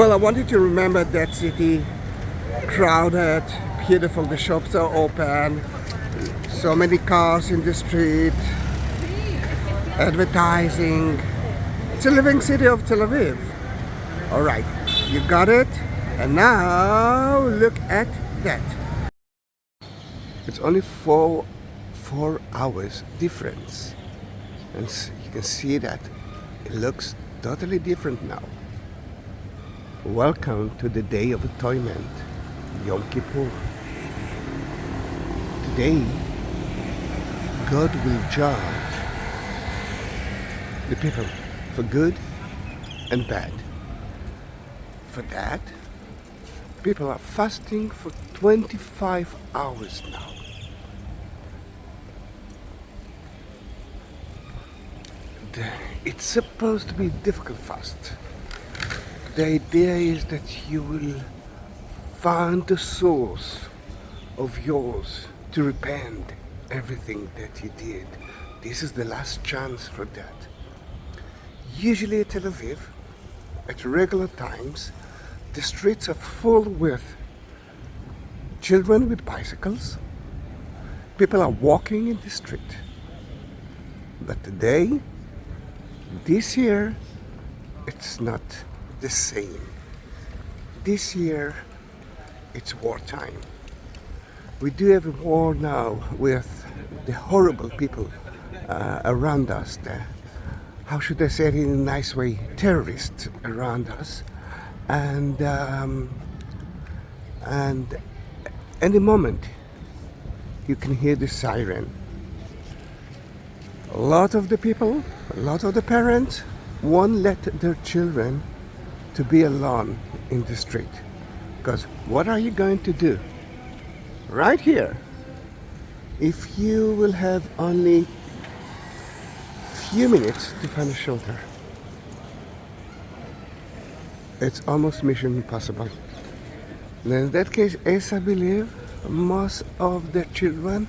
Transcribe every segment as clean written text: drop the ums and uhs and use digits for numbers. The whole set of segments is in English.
Well, I wanted to remember that city, crowded, beautiful, the shops are open, so many cars in the street, advertising. It's a living city of Tel Aviv. All right, you got it? And now look at that. It's only four hours difference. And you can see that it looks totally different now. Welcome to the Day of Atonement, Yom Kippur. Today, God will judge the people for good and bad. For that, people are fasting for 25 hours now. It's supposed to be a difficult fast. The idea is that you will find the source of yours to repent everything that you did. This is the last chance for that. Usually at Tel Aviv, at regular times, the streets are full with children with bicycles. People are walking in the street. But today, this year, it's not the same. This year, it's wartime. We do have a war now with the horrible people around us. How should I say it in a nice way? Terrorists around us. And any moment, you can hear the siren. A lot of the people, a lot of the parents won't let their children to be alone in the street. Because what are you going to do? Right here, if you will have only few minutes to find a shelter, it's almost mission impossible. And in that case, as I believe, most of the children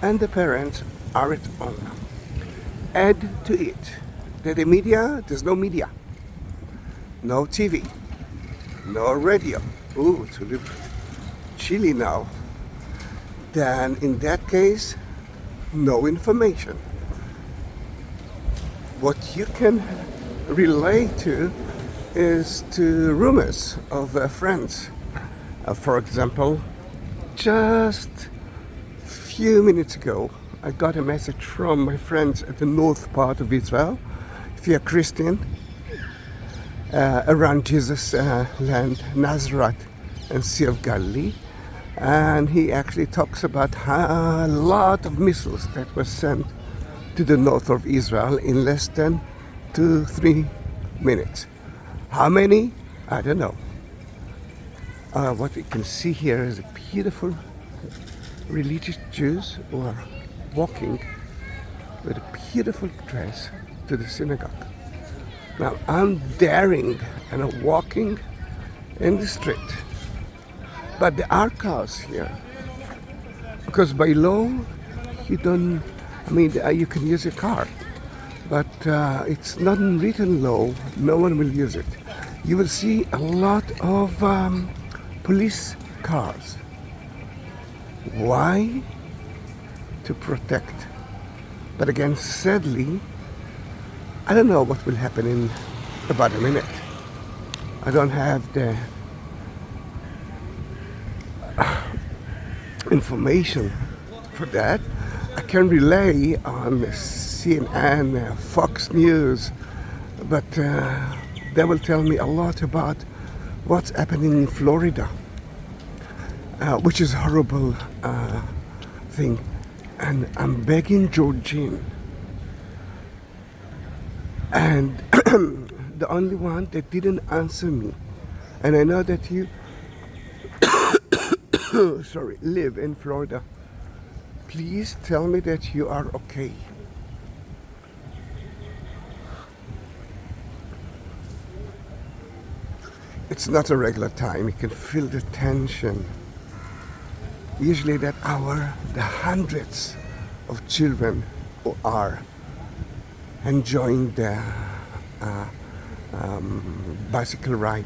and the parents are at home. Add to it that the media, there's no media, no TV, no radio. Ooh, it's a little chilly now. Then in that case, no information. What you can relate to is to rumors of friends. For example, just a few minutes ago, I got a message from my friends at the north part of Israel. If you're Christian, around Jesus' land, Nazareth and Sea of Galilee. And he actually talks about a lot of missiles that were sent to the north of Israel in less than 2-3 minutes. How many? I don't know. What you can see here is a beautiful religious Jews who are walking with a beautiful dress to the synagogue. Now I'm daring and I'm walking in the street, but there are cars here because by law you don't. You can use a car, but it's not in written law. No one will use it. You will see a lot of police cars. Why? To protect. But again, sadly, I don't know what will happen in about a minute. I don't have the information for that. I can rely on CNN, Fox News, but they will tell me a lot about what's happening in Florida, which is a horrible thing. And I'm begging Georgine, and the only one that didn't answer me, and I know that you live in Florida. Please tell me that you are okay. It's not a regular time. You can feel the tension. Usually that hour, the hundreds of children who are enjoying the bicycle ride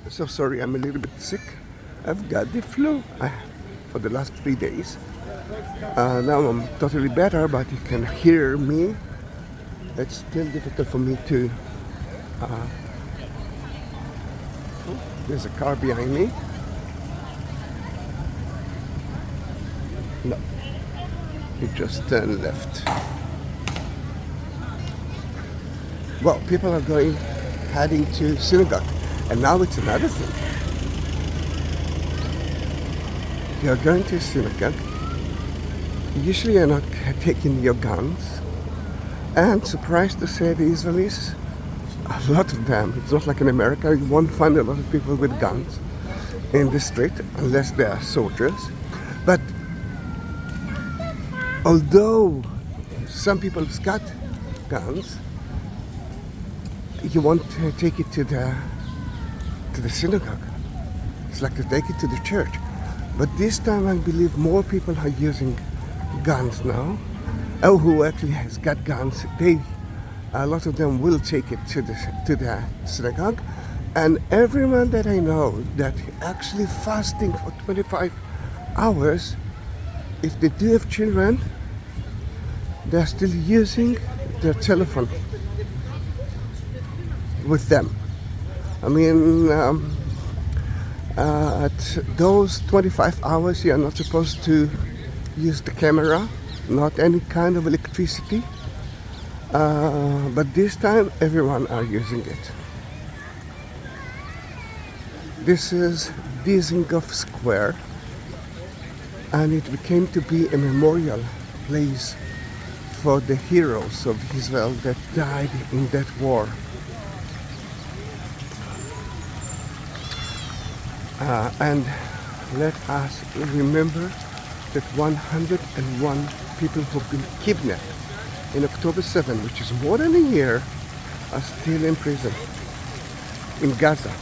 So sorry, I'm a little bit sick. I've got the flu for the last 3 days. Now I'm totally better, but you can hear me. It's still difficult for me to... there's a car behind me. No, it just turned left. Well, people are heading to synagogue. And now it's another thing. You're going to synagogue. Usually you're not taking your guns. And surprised to say, the Israelis, a lot of them, it's not like in America, you won't find a lot of people with guns in the street unless they are soldiers. But although some people have got guns, you won't take it to the synagogue. It's like to take it to the church. But this time I believe more people are using guns now. Oh, who actually has got guns, a lot of them will take it to the synagogue. And everyone that I know that actually fasting for 25 hours, if they do have children, they're still using their telephone with them. I mean, at those 25 hours, you are not supposed to use the camera, not any kind of electricity. But this time, everyone are using it. This is Dizengoff Square, and it became to be a memorial place for the heroes of Israel that died in that war. And let us remember that 101 people who've been kidnapped in October 7, which is more than a year, are still in prison in Gaza.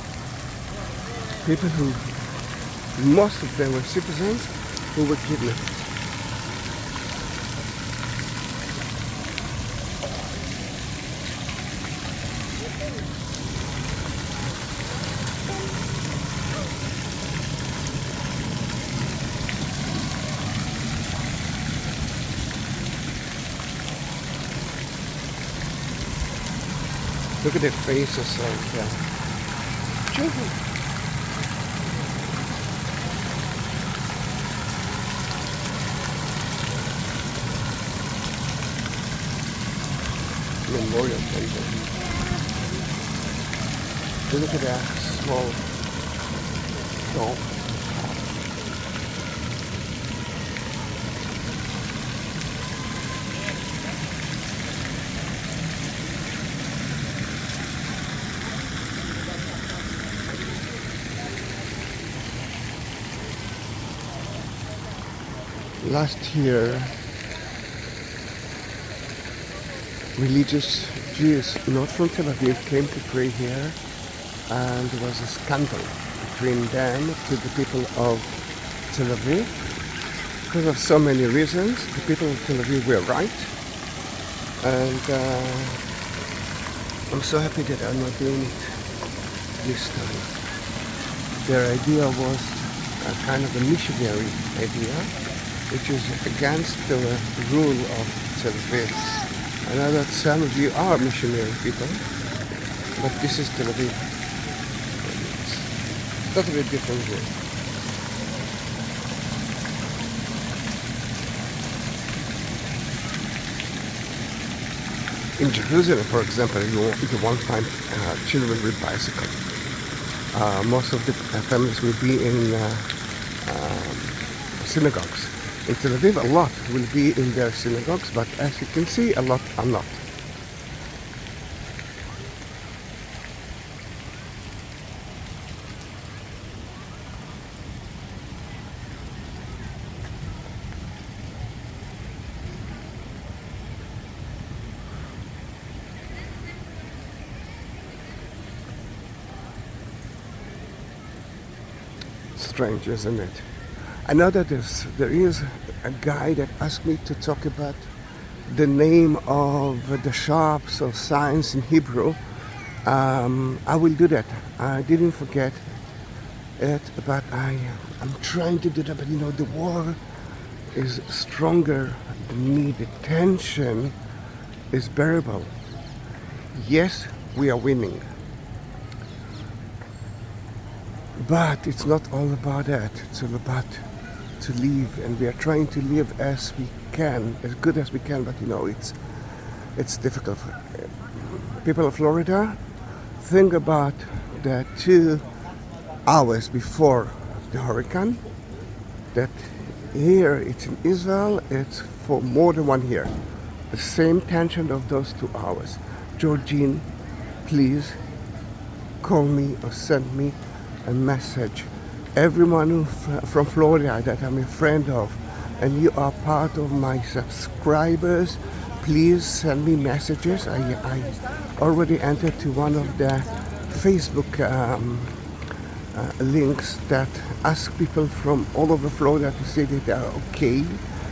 People who, most of them were citizens who were kidnapped. Look at their faces of children. Memorial table. Look at that small doll. Last year, religious Jews not from Tel Aviv came to pray here, and there was a scandal between them to the people of Tel Aviv. Because of so many reasons, the people of Tel Aviv were right, and I'm so happy that I'm not doing it this time. Their idea was a kind of a missionary idea, which is against the rule of Tel Aviv. I know that some of you are missionary people, but this is Tel Aviv. It's totally different rule. In Jerusalem, for example, you won't find children with bicycles. Most of the families will be in synagogues. In Tel Aviv, a lot will be in their synagogues, but as you can see, a lot are not. Strange, isn't it? I know that there is a guy that asked me to talk about the name of the shops or signs in Hebrew I will do that. I didn't forget it, but I'm trying to do that. But the war is stronger than me. The tension is bearable. Yes, we are winning, but it's not all about that. It's all about to live, and we are trying to live as we can, as good as we can. But it's difficult. People of Florida, think about the 2 hours before the hurricane. That here it's in Israel, it's for more than 1 year. The same tension of those 2 hours. Georgine, please call me or send me a message. Everyone from Florida that I'm a friend of, and you are part of my subscribers, please send me messages. I already entered to one of the Facebook links that ask people from all over Florida to say that they are okay.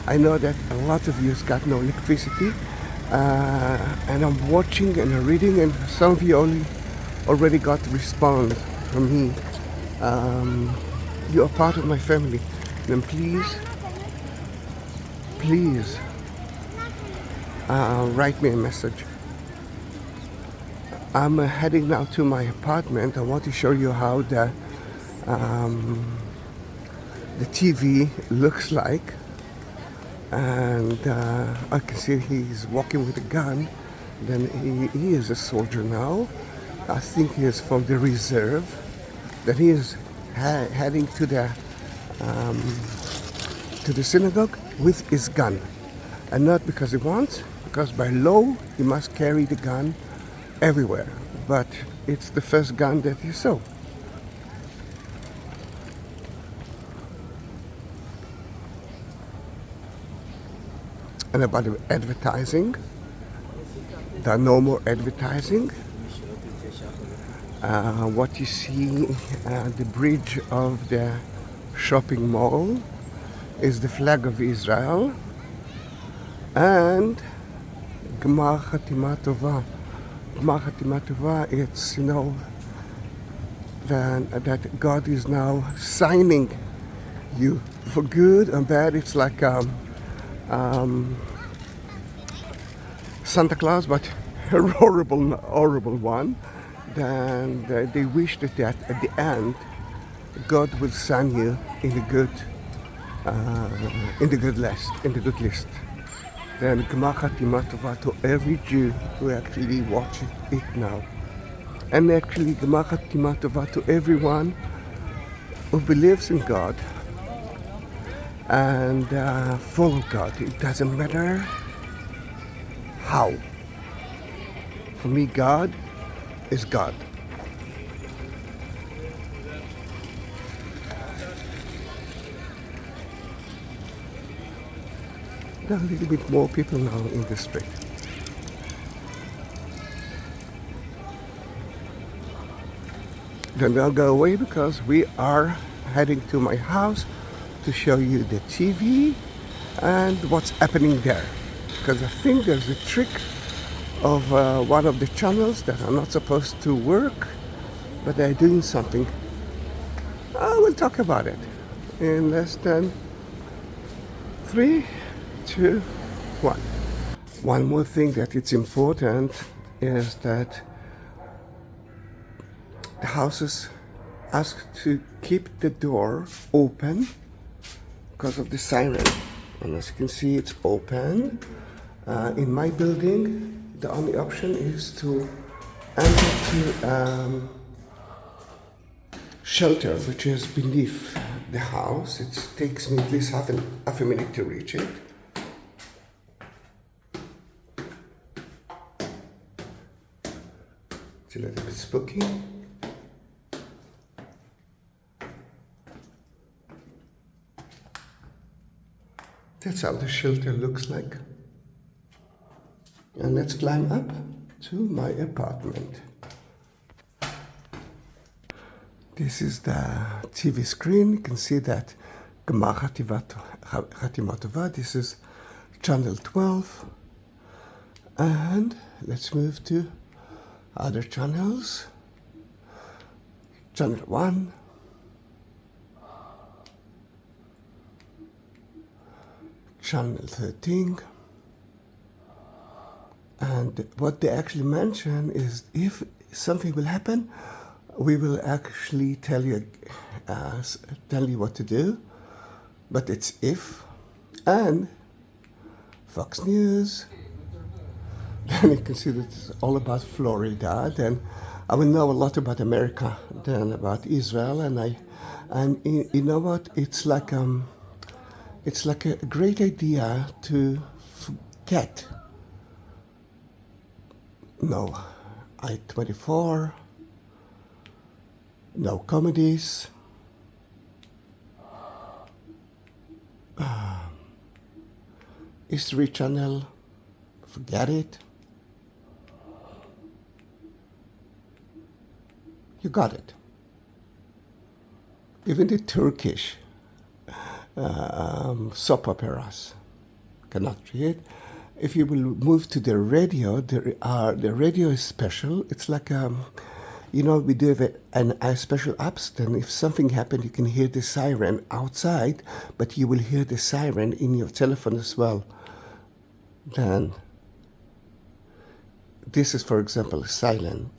I know that a lot of you got no electricity, and I'm watching and I'm reading, and some of you already got response from me. You are part of my family. Then please write me a message. I'm heading now to my apartment. I want to show you how the TV looks like, and I can see he's walking with a gun. Then he is a soldier now. I think he is from the reserve. Then he is heading to the synagogue with his gun, and not because he wants, because by law he must carry the gun everywhere. But it's the first gun that he saw. And about the advertising, there are no more advertising. What you see, the bridge of the shopping mall is the flag of Israel, and Gmar Chatima Tova. Gmar Chatima Tova, it's, that God is now signing you for good and bad. It's like Santa Claus, but a horrible one. Then they wish that at the end God will sign you in the good list. Then Gmar Chatima Tova to every Jew who actually watches it now, and actually Gmar Chatima Tova to everyone who believes in God and follow God. It doesn't matter how. For me, God is God. There are a little bit more people now in the street. Then they'll go away because we are heading to my house to show you the TV and what's happening there. Because I think there's a trick of one of the channels that are not supposed to work, but they're doing something. I will talk about it in less than 3, 2, 1. One more thing that it's important is that the houses ask to keep the door open because of the siren. And as you can see, it's open. In my building, the only option is to enter to shelter, which is beneath the house. It takes me at least half a minute to reach it. It's a little bit spooky. That's how the shelter looks like. And let's climb up to my apartment. This is the TV screen. You can see that Gmar Chatima Tova. This is channel 12. And let's move to Other channels, channel 1, channel 13, and what they actually mention is if something will happen, we will actually tell you what to do, but it's if. And Fox News, then you can see that it's all about Florida. Then I will know a lot about America than about Israel, and you know what? It's like a great idea to forget. No, I-24, no comedies. History Channel, forget it. You got it. Even the Turkish soap operas cannot read. If you will move to the radio, the radio is special. It's like we do have a special apps. Then if something happened, you can hear the siren outside, but you will hear the siren in your telephone as well. Then this is, for example, a silent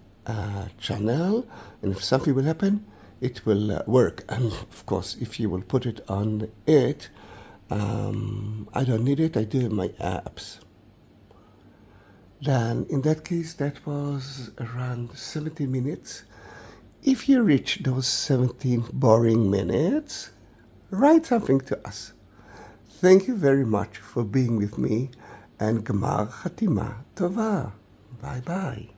channel, and if something will happen, it will work. And of course, if you will put it on it, I don't need it. I do my apps. Then in that case, that was around 17 minutes. If you reach those 17 boring minutes, write something to us. Thank you very much for being with me, and Gmar Chatima Tova. Bye bye.